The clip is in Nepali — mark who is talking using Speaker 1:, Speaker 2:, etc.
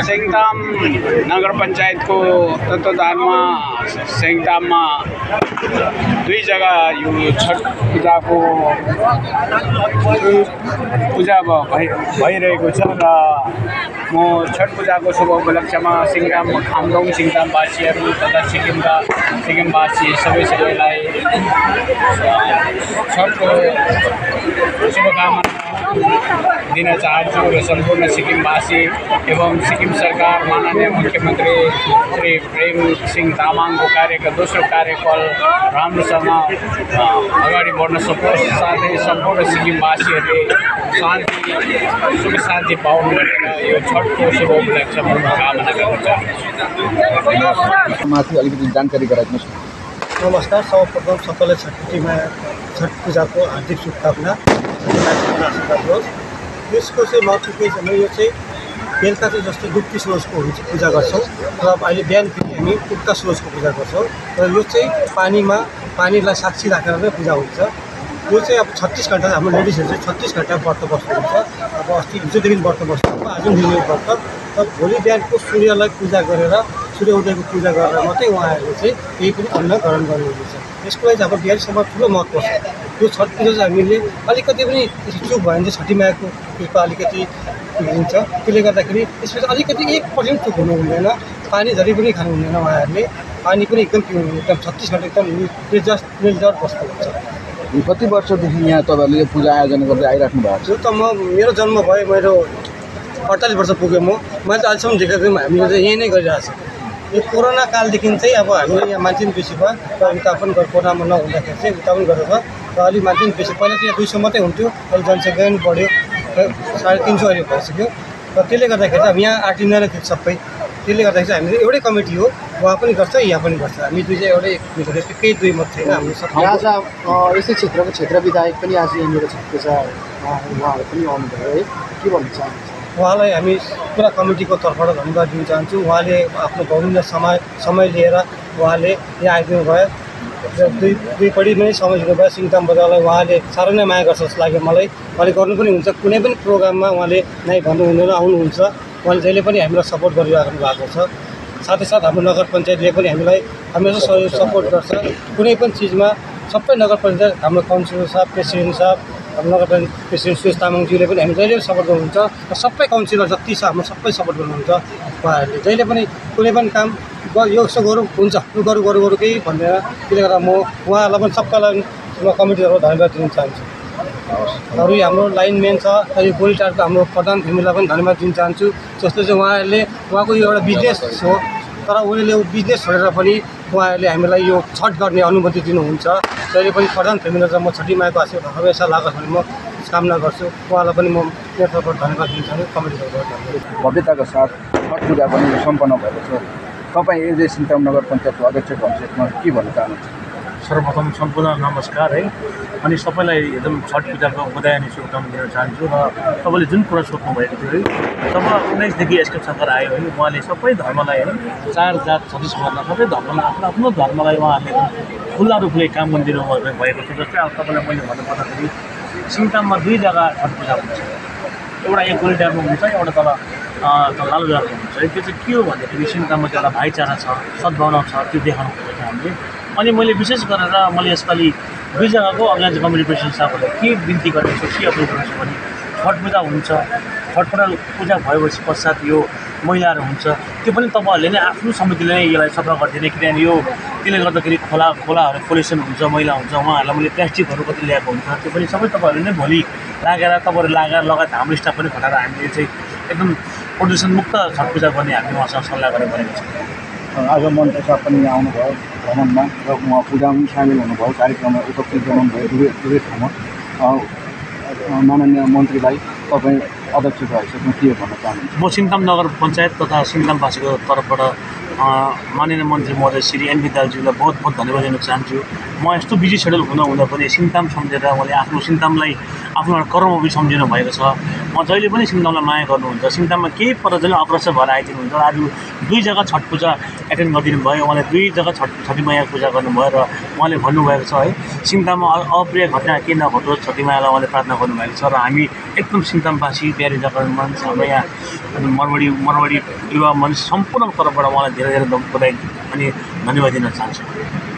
Speaker 1: सिंगताम नगर पंचायत को तत्वाधान में सिंगताम में दुई जगह यो छठ पूजा को पूजा भइरहेको छ र म छठ पूजा को शुभ उपलक्ष्य में सिंगताम खामदोङ सिंगतामवासीहरू तथा सिक्किमवासी सबैलाई छठको शुभकामना दिन चाहन्छु र सम्पूर्ण सिक्किमवासी एवं सिक्किम सरकार माननीय मुख्यमन्त्री श्री प्रेम सिंह तामाङको दोस्रो कार्यकाल राम्रोसँग अगाडि बढ्न सकोस्। साथै सम्पूर्ण सिक्किमवासीहरूले सुख शान्ति पाउनु भनेर यो छठको शुभ उपलक्ष्यमा कामना गर्न चाहन्छु।
Speaker 2: माथि अलिकति जानकारी गराइदिनुहोस्।
Speaker 3: नमस्कार, सर्वप्रथम सबैलाई छठ पूजाको हार्दिक शुभकामना। यसको चाहिँ महत्त्व के छ भने यो चाहिँ बेलुका चाहिँ जस्तो डुब्की सूरजको हुन्छ पूजा गर्छौँ र अहिले बिहान फेरि हामी उग्दा सूरजको पूजा गर्छौँ र यो चाहिँ पानीलाई साक्षी राखेर नै पूजा हुन्छ। यो चाहिँ अब 36 घण्टा हाम्रो लेडिजहरू चाहिँ 36 घण्टा व्रत बस्नुहुन्छ। अब अस्ति हिजोदेखि व्रत बस्नुहुन्छ, आज दिने व्रत र भोलि बिहानको सूर्यलाई पूजा गरेर सूर्य उदयको पूजा गरेर मात्रै उहाँहरूले चाहिँ केही पनि अन्न ग्रहण गर्नुहुनेछ। यसको लागि हाम्रो बिहारी समाज ठुलो महत्त्व छ। यो छठ पूजा चाहिँ हामीले अलिकति पनि चुक भयो भने चाहिँ छठी मायाको कृपा अलिकति दिन्छ। त्यसले गर्दाखेरि यसमा चाहिँ अलिकति 1% चुक हुनु हुँदैन। पानी झरी पनि खानु हुँदैन। उहाँहरूले पानी पनि एकदम पिउनु, एकदम 36 घण्टा एकदम निर्जर बस्नुहुन्छ।
Speaker 2: कति वर्षदेखि यहाँ तपाईँहरूले यो पूजा आयोजना गर्दै आइराख्नु भएको छ?
Speaker 3: यो त मेरो जन्म भयो, मेरो 48 वर्ष पुग्यो। मैले चाहिँ अहिलेसम्म देखेको हामीले चाहिँ यहीँ नै गरिरहेको छ। यो कोरोना कालदेखि चाहिँ अब हामीले यहाँ मान्छे पनि बेसी भयो र उता पनि कोरोनामा नहुँदाखेरि चाहिँ उता पनि गरेर र अलिक मान्छे पनि बेसी। पहिला चाहिँ 200 मात्रै हुन्थ्यो, अहिले जनसङ्ख्या पनि बढ्यो, 350 अहिले भइसक्यो र त्यसले गर्दाखेरि चाहिँ अब यहाँ आँटिँदैन थियो सबै। त्यसले गर्दाखेरि चाहिँ हामीले एउटै कमिटी हो, उहाँ पनि गर्छ यहाँ पनि गर्छ। हामी दुई चाहिँ एउटै केही दुई मत छैन। हाम्रो सबै
Speaker 2: आज यस्तै क्षेत्रको क्षेत्र विधायक पनि आज यहाँनिर छठ पूजा उहाँहरू पनि आउनुभयो है, के भन्न चाहनुहुन्छ?
Speaker 3: उहाँलाई हामी पुरा कमिटीको तर्फबाट धन्यवाद दिन चाहन्छु। उहाँले आफ्नो बहुमूल्य समय लिएर उहाँले यहाँ आइदिनु भयो र दुई पढी नै समय दिनुभयो। सिङताम बजारलाई उहाँले साह्रै नै माया गर्छ जस्तो लाग्यो मलाई। उहाँले गर्नु पनि हुन्छ, कुनै पनि प्रोग्राममा उहाँले नै भन्नु हुँदैन, आउनुहुन्छ। उहाँले जहिले पनि हामीलाई सपोर्ट गरिराख्नु भएको छ। साथै साथ हाम्रो नगर पञ्चायतले पनि हामीलाई हमेसा सहयोग सपोर्ट गर्छ। कुनै पनि चिजमा सबै नगर पञ्चायत हाम्रो काउन्सिलर साहब, प्रेसिडेन्ट साहब, हाम्रो नगर प्रेसिडेन्ट सुरेश तामाङज्यूले पनि हामी जहिले सपोर्ट गर्नुहुन्छ र सबै काउन्सिलर जति छ हाम्रो सबै सपोर्ट गर्नुहुन्छ। उहाँहरूले जहिले पनि कुनै पनि काम यो यसो गरौँ हुन्छ, यो गरौँ केही भन्दैन। त्यसले गर्दा म उहाँहरूलाई पनि सबैलाई कमिटीबाट धन्यवाद दिन चाहन्छु। अरू हाम्रो लाइनम्यान छ, यो गोलीटारको हाम्रो प्रधान फेमिलीलाई पनि धन्यवाद दिन चाहन्छु। जस्तो चाहिँ उहाँको यो एउटा बिजनेस हो, तर उनीहरूले बिजनेस छोडेर पनि उहाँहरूले हामीलाई यो छठ गर्ने अनुमति दिनुहुन्छ। जहिले पनि प्रधान फेमिलीलाई म छठी मायाको आशीर्वाद हमेसा लागोस् भन्ने म कामना गर्छु। उहाँलाई पनि म मेरो तर्फबाट धन्यवाद दिन चाहन्छु। कमिटीबाट
Speaker 2: भव्यताको साथ छठ पूजा पनि सम्पन्न भएको छ। तपाईँ एज सिङताम नगर पञ्चायतको अध्यक्षको हैसियतमा के भन्न चाहनुहुन्छ?
Speaker 4: सर्वप्रथम सम्पूर्ण नमस्कार है, अनि सबैलाई एकदम छठ पूजाको बधाई अनि शुभकामना दिन चाहन्छु। र तपाईँले जुन कुरा सोध्नुभएको थियो है, जब 19देखि एसकेएम सरकार आयो है, उहाँले सबै धर्मलाई है 4 जात 36 वर्ग सबै धर्मलाई आफ्नो धर्मलाई उहाँहरूले खुल्ला रूपले काम गरिदिनु भएको छ। जस्तै अब तपाईँलाई मैले भन्नुपर्दाखेरि सिङताममा 2 जग्गा छठ पूजा हुन्छ। एउटा एक गोलीटारमा हुन्छ, एउटा तल लालुजारमा हुन्छ है। त्यो चाहिँ के हो भन्दाखेरि सिङताममा चाहिँ एउटा भाइचारा छ, सद्भावना छ, त्यो देखाउनु खोजेको हामीले। अनि मैले विशेष गरेर यसपालि 2 जग्गाको अभियान कमिटी प्रेसिडेन्ट साहबहरूले के बिन्ती गरेको छु, के अपिल गर्छु भने छठ पूजा हुन्छ, छठ पूजा भएपछि पश्चात यो मैलाहरू हुन्छ, त्यो पनि तपाईँहरूले नै आफ्नो समितिले नै यसलाई सफा गरिदिने। किनभने यो त्यसले गर्दाखेरि खोलाहरू पोल्युसन हुन्छ, मैला हुन्छ। उहाँहरूलाई मैले प्लास्टिकहरू कति ल्याएको हुन्छ, त्यो पनि सबै तपाईँहरूले नै भोलि तपाईँहरू लगायत हाम्रो स्टाफ पनि खटाएर हामीले चाहिँ एकदम प्रदूषण मुक्त छठ पूजा गर्ने हामीले उहाँसँग सल्लाह गरेको छ।
Speaker 2: आज मन्त्री साहब पनि यहाँ आउनुभयो भ्रमणमा र उहाँ पूजामा पनि सामेल हुनुभयो, कार्यक्रममा उपस्थित हुनुभयो दुवै ठाउँमा। माननीय मन्त्रीलाई तपाईँ अध्यक्षको हैसियतमा के भन्न चाहनुहुन्छ?
Speaker 4: म सिङताम नगर पञ्चायत तथा सिङतामवासीको तर्फबाट माननीय मन्त्री महोदय श्री एनबी दालज्यूलाई बहुत धन्यवाद दिन चाहन्छु। म यस्तो बिजी सेड्युल हुँदा पनि सिङताम सम्झेर उहाँले आफ्नो सिङतामलाई आफ्नो एउटा कर्मभूमि सम्झिनु भएको छ। म जहिले पनि सिङतामलाई माया गर्नुहुन्छ। सिङताममा केही पर जहिले अग्रसर भएर आइदिनुहुन्छ। आज 2 जग्गा छठ पूजा एटेन्ड गरिदिनु भयो। उहाँले 2 जग्गा छठी मैयाको पूजा गर्नुभयो र उहाँले भन्नुभएको छ है सिङताममा अप्रिय घटना के नघटोस् छठी मैयालाई उहाँले प्रार्थना गर्नुभएको छ र हामी एकदम सिङतामवासी प्यारी जगन मञ्च हाम्रो यहाँ मरवाडी युवा मञ्च सम्पूर्ण तर्फबाट उहाँलाई धेरै धेरै बधाई अनि धन्यवाद दिन चाहन्छु।